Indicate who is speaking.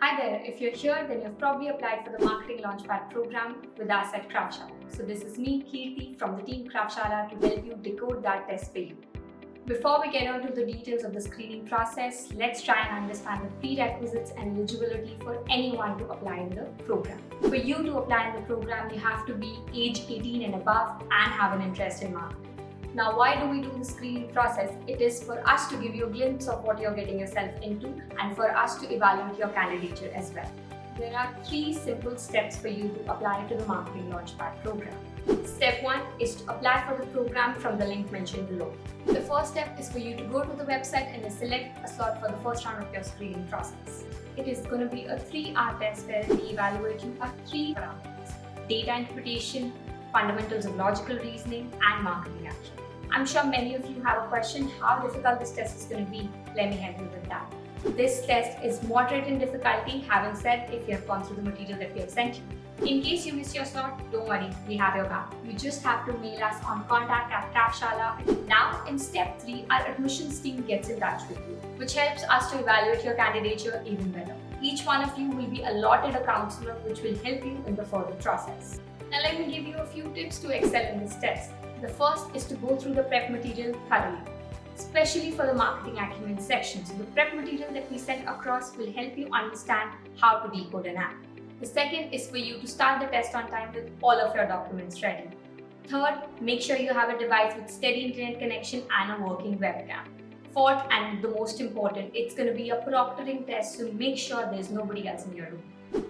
Speaker 1: Hi there, if you're here, then you've probably applied for the Marketing Launchpad program with us at Kraftshala. So this is me, Kirti, from the team Kraftshala to help you decode that test for you. Before we get on to the details of the screening process, let's try and understand the prerequisites and eligibility for anyone to apply in the program. For you to apply in the program, you have to be age 18 and above and have an interest in marketing. Now, why do we do the screening process? It is for us to give you a glimpse of what you're getting yourself into and for us to evaluate your candidature as well. There are 3 simple steps for you to apply to the Marketing Launchpad program. Step 1 is to apply for the program from the link mentioned below. The first step is for you to go to the website and select a slot for the first round of your screening process. It is going to be a 3-hour test where we evaluate you on 3 parameters: data interpretation, fundamentals of logical reasoning, and marketing action. I'm sure many of you have a question how difficult this test is going to be. Let me help you with that. This test is moderate in difficulty, having said if you have gone through the material that we have sent you. In case you miss your slot, don't worry, we have your back. You just have to mail us on contact@Kraftshala. Now, in step 3, our admissions team gets in touch with you, which helps us to evaluate your candidature even better. Each one of you will be allotted a counselor which will help you in the further process. Now let me give you a few tips to excel in this test. The first is to go through the prep material thoroughly, especially for the marketing acumen section. So the prep material that we sent across will help you understand how to decode an app. The second is for you to start the test on time with all of your documents ready. Third, make sure you have a device with steady internet connection and a working webcam. Fourth, and the most important, it's going to be a proctoring test, so make sure there's nobody else in your room.